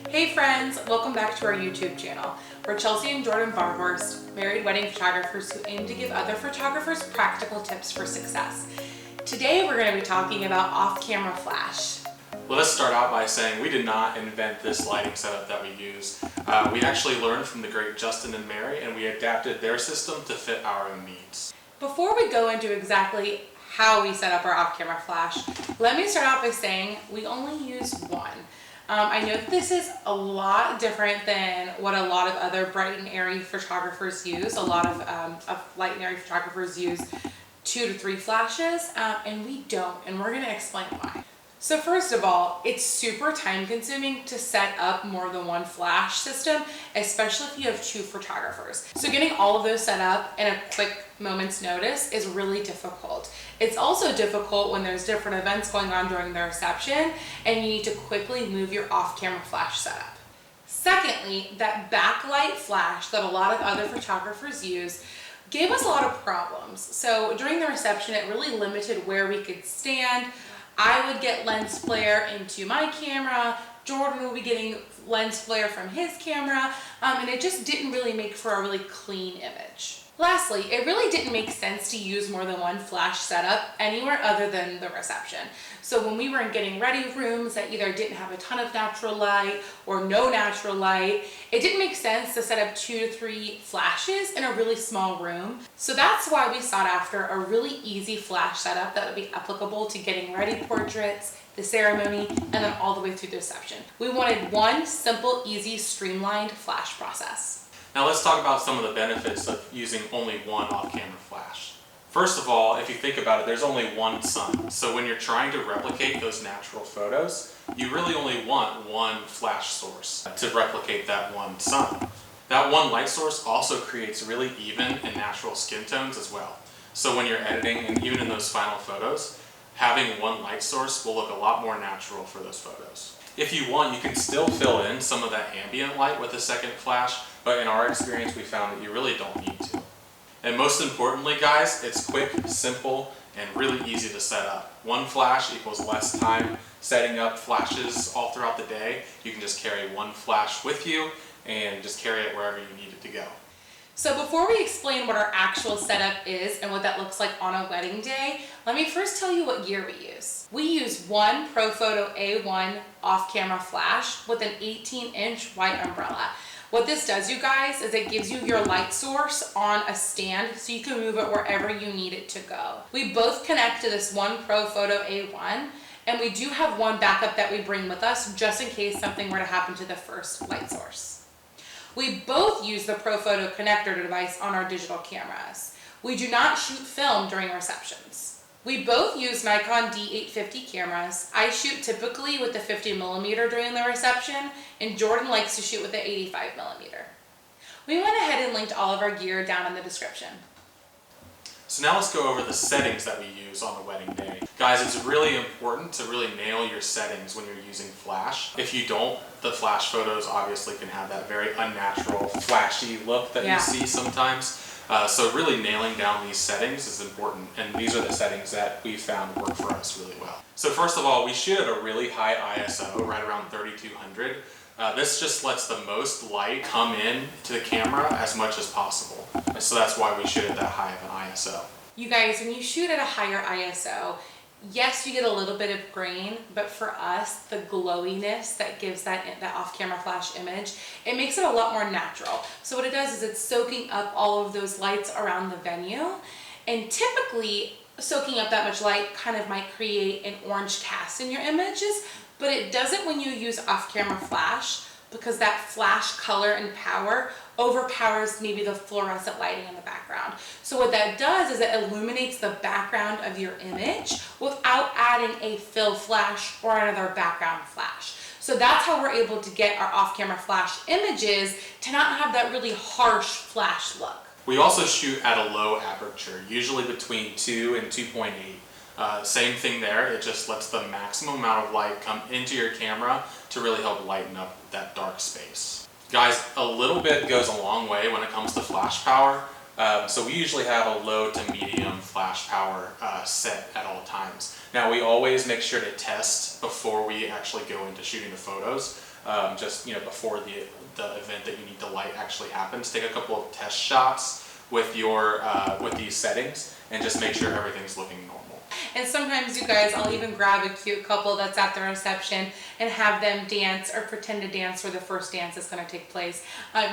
Hey friends, welcome back to our YouTube channel. We're Chelsea and Jordan Barhorst, married wedding photographers who aim to give other photographers practical tips for success. Today we're going to be talking about off-camera flash. Let us start out by saying we did not invent this lighting setup that we use. We actually learned from the great Justin and Mary, and we adapted their system to fit our own needs. Before we go into exactly how we set up our off-camera flash, let me start out by saying we only use one. I know that this is a lot different than what a lot of other bright and airy photographers use. A lot of light and airy photographers use 2 to 3 flashes, and we don't, and we're going to explain why. So first of all, it's super time consuming to set up more than one flash system, especially if you have 2 photographers. So getting all of those set up in a quick moment's notice is really difficult. It's also difficult when there's different events going on during the reception and you need to quickly move your off-camera flash setup. Secondly, that backlight flash that a lot of other photographers use gave us a lot of problems. So during the reception, it really limited where we could stand. I would get lens flare into my camera, Jordan would be getting lens flare from his camera, and it just didn't really make for a really clean image. Lastly, it really didn't make sense to use more than one flash setup anywhere other than the reception. So when we were in getting ready rooms that either didn't have a ton of natural light or no natural light, it didn't make sense to set up 2 to 3 flashes in a really small room. So that's why we sought after a really easy flash setup that would be applicable to getting ready portraits, the ceremony, and then all the way through the reception. We wanted one simple, easy, streamlined flash process. Now let's talk about some of the benefits of using only one off-camera flash. First of all, if you think about it, there's only one sun. So when you're trying to replicate those natural photos, you really only want one flash source to replicate that one sun. That one light source also creates really even and natural skin tones as well. So when you're editing, and even in those final photos, having one light source will look a lot more natural for those photos. If you want, you can still fill in some of that ambient light with a second flash, but in our experience, we found that you really don't need to. And most importantly, guys, it's quick, simple, and really easy to set up. One flash equals less time setting up flashes all throughout the day. You can just carry one flash with you and just carry it wherever you need it to go. So before we explain what our actual setup is and what that looks like on a wedding day, let me first tell you what gear we use. We use one ProPhoto A1 off-camera flash with an 18-inch white umbrella. What this does, you guys, is it gives you your light source on a stand so you can move it wherever you need it to go. We both connect to this one ProPhoto A1, and we do have one backup that we bring with us just in case something were to happen to the first light source. We both use the ProPhoto connector device on our digital cameras. We do not shoot film during receptions. We both use Nikon D850 cameras. I shoot typically with the 50mm during the reception, and Jordan likes to shoot with the 85mm. We went ahead and linked all of our gear down in the description. So now let's go over the settings that we use on the wedding day. Guys, it's really important to really nail your settings when you're using flash. If you don't, the flash photos obviously can have that very unnatural, flashy look that you see sometimes. So really nailing down these settings is important, and these are the settings that we found work for us really well. So first of all, we shoot at a really high ISO, right around 3200. This just lets the most light come in to the camera as much as possible. So that's why we shoot at that high of an ISO. You guys, when you shoot at a higher ISO, yes, you get a little bit of grain, but for us, the glowiness that gives that off-camera flash image, it makes it a lot more natural. So what it does is it's soaking up all of those lights around the venue, and typically soaking up that much light kind of might create an orange cast in your images, but it doesn't when you use off-camera flash, because that flash color and power overpowers maybe the fluorescent lighting in the background. So what that does is it illuminates the background of your image without adding a fill flash or another background flash. So that's how we're able to get our off-camera flash images to not have that really harsh flash look. We also shoot at a low aperture, usually between 2 and 2.8. Same thing there, it just lets the maximum amount of light come into your camera to really help lighten up that dark space. Guys, a little bit goes a long way when it comes to flash power. So we usually have a low to medium flash power set at all times. Now we always make sure to test before we actually go into shooting the photos. just before the event that you need the light actually happens. Take a couple of test shots with your with these settings and just make sure everything's looking normal. And sometimes, you guys, I'll even grab a cute couple that's at the reception and have them dance or pretend to dance where the first dance is going to take place.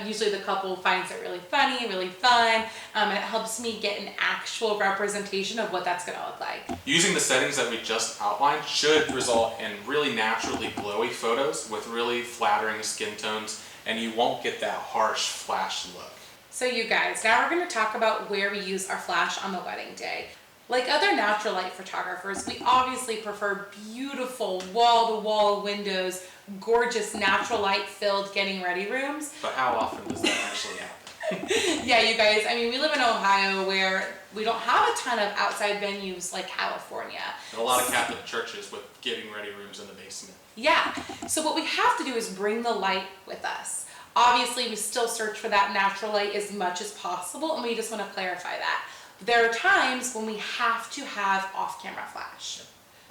Usually the couple finds it really funny, really fun, and it helps me get an actual representation of what that's going to look like. Using the settings that we just outlined should result in really naturally glowy photos with really flattering skin tones, and you won't get that harsh flash look. So you guys, now we're going to talk about where we use our flash on the wedding day. Like other natural light photographers, we obviously prefer beautiful wall-to-wall windows, gorgeous natural light filled getting ready rooms. But how often does that actually happen? Yeah, you guys, I mean, we live in Ohio where we don't have a ton of outside venues like California. And a lot of Catholic churches with getting ready rooms in the basement. Yeah, so what we have to do is bring the light with us. Obviously, we still search for that natural light as much as possible, and we just want to clarify that. There are times when we have to have off-camera flash.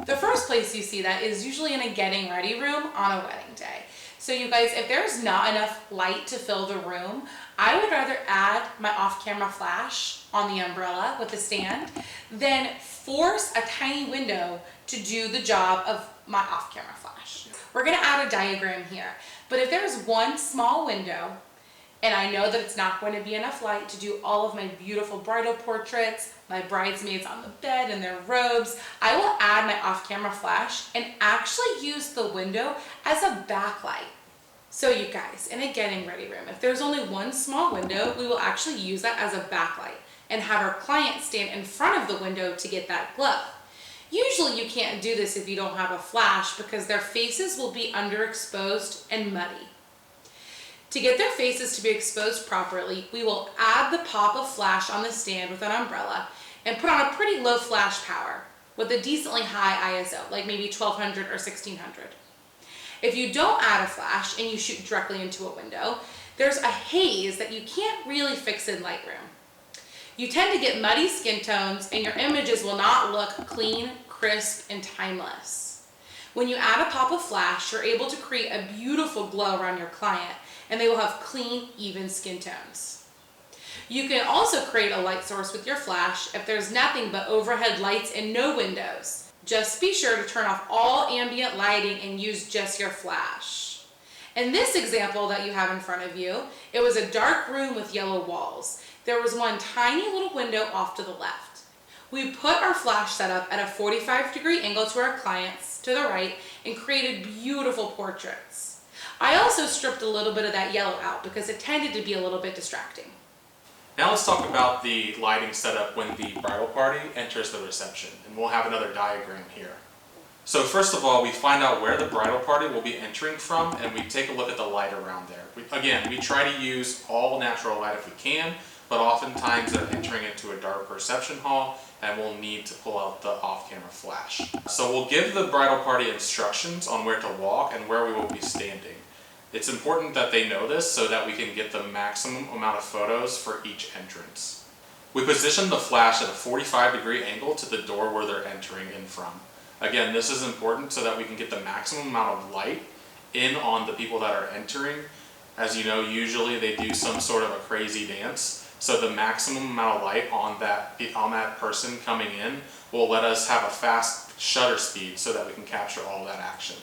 The first place you see that is usually in a getting ready room on a wedding day. So you guys, if there's not enough light to fill the room, I would rather add my off-camera flash on the umbrella with the stand than force a tiny window to do the job of my off-camera flash. We're gonna add a diagram here, but if there's one small window and I know that it's not going to be enough light to do all of my beautiful bridal portraits, my bridesmaids on the bed in their robes, I will add my off-camera flash and actually use the window as a backlight. So you guys, in a getting ready room, if there's only one small window, we will actually use that as a backlight and have our client stand in front of the window to get that glow. Usually you can't do this if you don't have a flash because their faces will be underexposed and muddy. To get their faces to be exposed properly, we will add the pop of flash on the stand with an umbrella and put on a pretty low flash power with a decently high ISO, like maybe 1200 or 1600. If you don't add a flash and you shoot directly into a window, there's a haze that you can't really fix in Lightroom. You tend to get muddy skin tones and your images will not look clean, crisp, and timeless. When you add a pop of flash, you're able to create a beautiful glow around your client, and they will have clean, even skin tones. You can also create a light source with your flash if there's nothing but overhead lights and no windows. Just be sure to turn off all ambient lighting and use just your flash. In this example that you have in front of you, it was a dark room with yellow walls. There was one tiny little window off to the left. We put our flash setup at a 45-degree angle to our clients to the right and created beautiful portraits. I also stripped a little bit of that yellow out because it tended to be a little bit distracting. Now let's talk about the lighting setup when the bridal party enters the reception, and we'll have another diagram here. So first of all, we find out where the bridal party will be entering from, and we take a look at the light around there. We try to use all natural light if we can, but oftentimes they're entering into a dark reception hall, and we'll need to pull out the off-camera flash. So we'll give the bridal party instructions on where to walk and where we will be standing. It's important that they know this so that we can get the maximum amount of photos for each entrance. We position the flash at a 45-degree angle to the door where they're entering in from. Again, this is important so that we can get the maximum amount of light in on the people that are entering. As you know, usually they do some sort of a crazy dance, so the maximum amount of light on that person coming in will let us have a fast shutter speed so that we can capture all that action.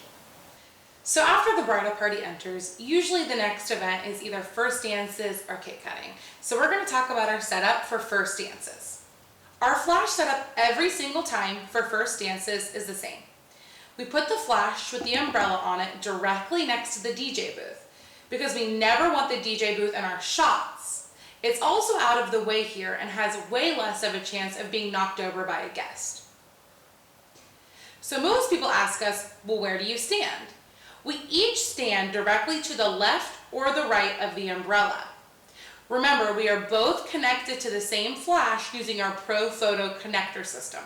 So after the bridal party enters, usually the next event is either first dances or cake cutting. So we're going to talk about our setup for first dances. Our flash setup every single time for first dances is the same. We put the flash with the umbrella on it directly next to the DJ booth because we never want the DJ booth in our shots. It's also out of the way here and has way less of a chance of being knocked over by a guest. So most people ask us, well, where do you stand? We each stand directly to the left or the right of the umbrella. Remember, we are both connected to the same flash using our Pro Photo connector system.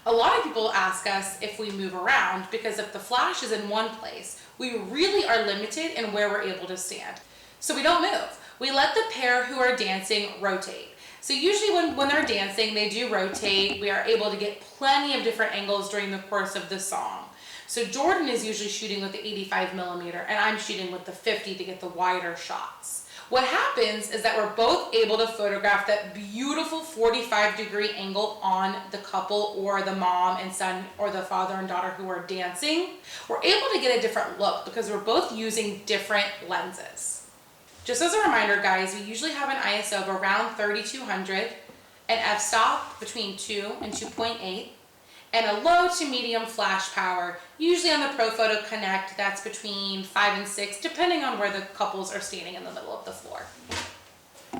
A lot of people ask us if we move around because if the flash is in one place, we really are limited in where we're able to stand. So we don't move. We let the pair who are dancing rotate. So usually when they're dancing, they do rotate. We are able to get plenty of different angles during the course of the song. So Jordan is usually shooting with the 85mm and I'm shooting with the 50 to get the wider shots. What happens is that we're both able to photograph that beautiful 45-degree angle on the couple or the mom and son or the father and daughter who are dancing. We're able to get a different look because we're both using different lenses. Just as a reminder, guys, we usually have an ISO of around 3200, an f-stop between 2 and 2.8, and a low to medium flash power, usually on the ProPhoto Connect, that's between 5 and 6, depending on where the couples are standing in the middle of the floor.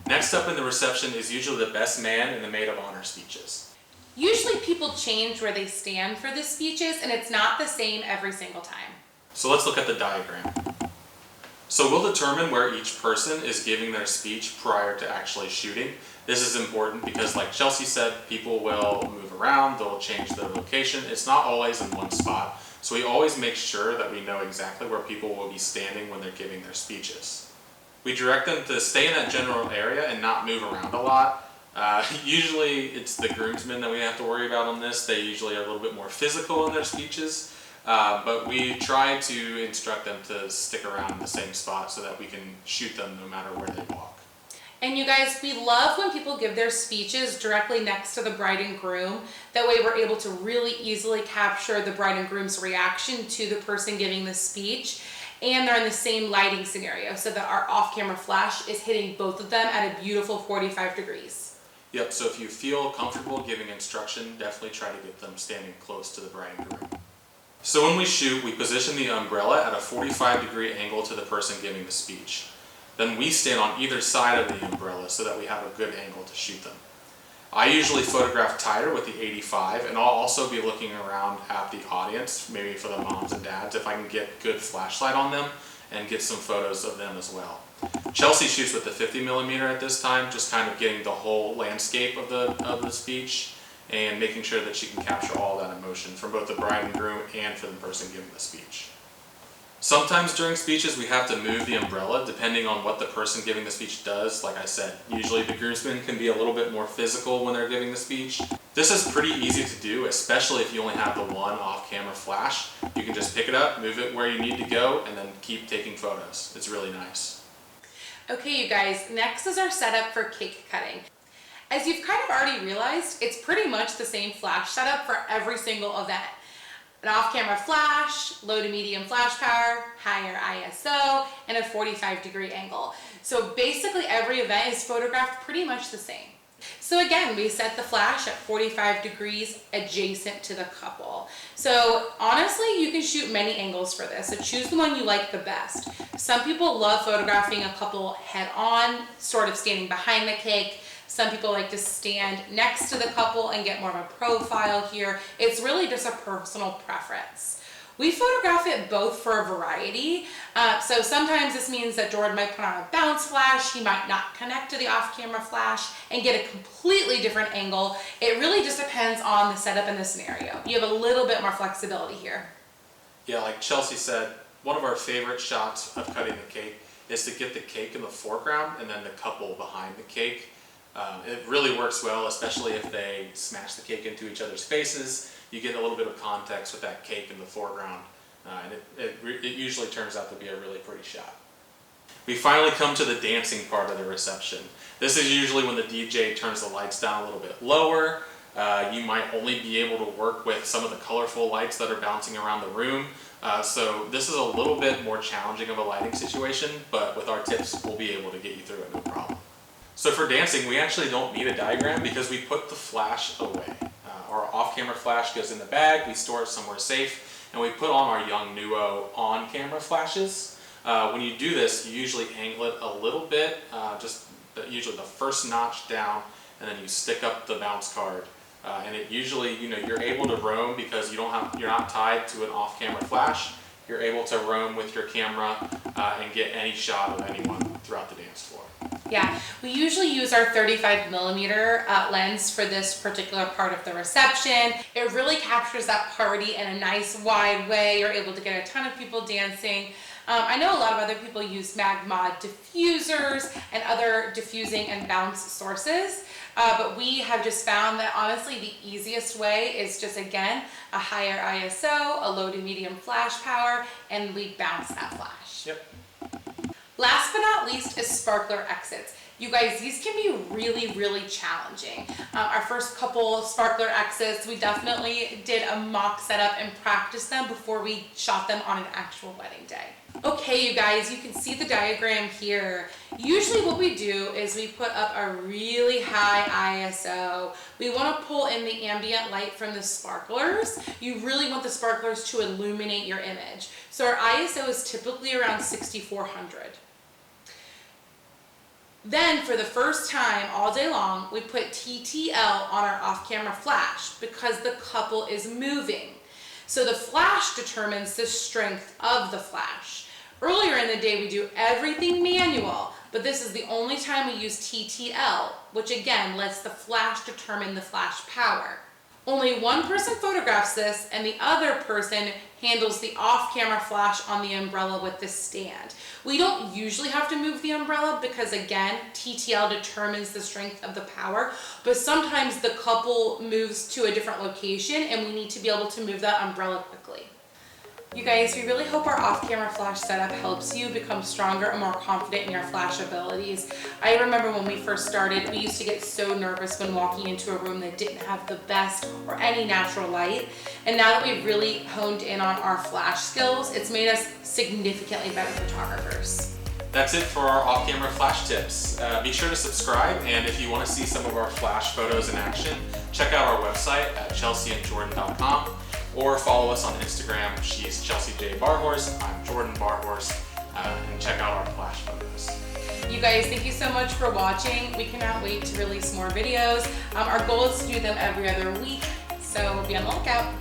Next up in the reception is usually the best man and the maid of honor speeches. Usually people change where they stand for the speeches, and it's not the same every single time. So let's look at the diagram. So we'll determine where each person is giving their speech prior to actually shooting. This is important because, like Chelsea said, people will move around, they'll change their location. It's not always in one spot, so we always make sure that we know exactly where people will be standing when they're giving their speeches. We direct them to stay in that general area and not move around a lot. Usually it's the groomsmen that we have to worry about on this. They usually are a little bit more physical in their speeches, but we try to instruct them to stick around in the same spot so that we can shoot them no matter where they walk. And you guys, we love when people give their speeches directly next to the bride and groom. That way we're able to really easily capture the bride and groom's reaction to the person giving the speech. And they're in the same lighting scenario so that our off-camera flash is hitting both of them at a beautiful 45 degrees. Yep, so if you feel comfortable giving instruction, definitely try to get them standing close to the bride and groom. So when we shoot, we position the umbrella at a 45-degree angle to the person giving the speech. Then we stand on either side of the umbrella so that we have a good angle to shoot them. I usually photograph tighter with the 85, and I'll also be looking around at the audience, maybe for the moms and dads, if I can get good flashlight on them and get some photos of them as well. Chelsea shoots with the 50mm at this time, just kind of getting the whole landscape of the speech and making sure that she can capture all that emotion from both the bride and groom and for the person giving the speech. Sometimes during speeches we have to move the umbrella depending on what the person giving the speech does. Like I said, usually the groomsmen can be a little bit more physical when they're giving the speech. This is pretty easy to do, especially if you only have the one off-camera flash. You can just pick it up, move it where you need to go, and then keep taking photos. It's really nice. Okay, you guys, next is our setup for cake cutting. As you've kind of already realized, it's pretty much the same flash setup for every single event. An off-camera flash, low to medium flash power, higher ISO, and a 45-degree angle. So basically every event is photographed pretty much the same. So again, we set the flash at 45 degrees adjacent to the couple. So honestly, you can shoot many angles for this, so choose the one you like the best. Some people love photographing a couple head on, sort of standing behind the cake. Some people like to stand next to the couple and get more of a profile here. It's really just a personal preference. We photograph it both for a variety. So sometimes this means that Jordan might put on a bounce flash, he might not connect to the off-camera flash and get a completely different angle. It really just depends on the setup and the scenario. You have a little bit more flexibility here. Yeah, like Chelsea said, one of our favorite shots of cutting the cake is to get the cake in the foreground and then the couple behind the cake. It really works well, especially if they smash the cake into each other's faces. You get a little bit of context with that cake in the foreground, and it usually turns out to be a really pretty shot. We finally come to the dancing part of the reception. This is usually when the DJ turns the lights down a little bit lower. You might only be able to work with some of the colorful lights that are bouncing around the room. So this is a little bit more challenging of a lighting situation, but with our tips, we'll be able to get you through it, no problem. So for dancing, we actually don't need a diagram because we put the flash away. Our off-camera flash goes in the bag, we store it somewhere safe, and we put on our Young Nuo on-camera flashes. When you do this, you usually angle it a little bit, usually the first notch down, and then you stick up the bounce card. And it usually, you're able to roam because you're not tied to an off-camera flash. You're able to roam with your camera and get any shot of anyone throughout the dance floor. Yeah, we usually use our 35mm lens for this particular part of the reception. It really captures that party in a nice wide way. You're able to get a ton of people dancing. I know a lot of other people use Mag-Mod diffusers and other diffusing and bounce sources, but we have just found that honestly the easiest way is just, again, a higher ISO, a low to medium flash power, and we bounce that flash. Yep. Last but not least is sparkler exits. You guys, these can be really, really challenging. Our first couple sparkler exits, we definitely did a mock setup and practiced them before we shot them on an actual wedding day. Okay, you guys, you can see the diagram here. Usually what we do is we put up a really high ISO. We want to pull in the ambient light from the sparklers. You really want the sparklers to illuminate your image. So our ISO is typically around 6400. Then for the first time all day long, we put TTL on our off-camera flash because the couple is moving. So the flash determines the strength of the flash. Earlier in the day, we do everything manual, but this is the only time we use TTL, which again lets the flash determine the flash power. Only one person photographs this and the other person handles the off-camera flash on the umbrella with the stand. We don't usually have to move the umbrella because, again, TTL determines the strength of the power, but sometimes the couple moves to a different location and we need to be able to move that umbrella quickly. You guys, we really hope our off-camera flash setup helps you become stronger and more confident in your flash abilities. I remember when we first started, we used to get so nervous when walking into a room that didn't have the best or any natural light. And now that we've really honed in on our flash skills, it's made us significantly better photographers. That's it for our off-camera flash tips. Be sure to subscribe, and if you want to see some of our flash photos in action, check out our website at chelseaandjordan.com. or follow us on Instagram. She's Chelsea J. Barhorse, I'm Jordan Barhorse, and check out our flash photos. You guys, thank you so much for watching. We cannot wait to release more videos. Our goal is to do them every other week, so be on the lookout.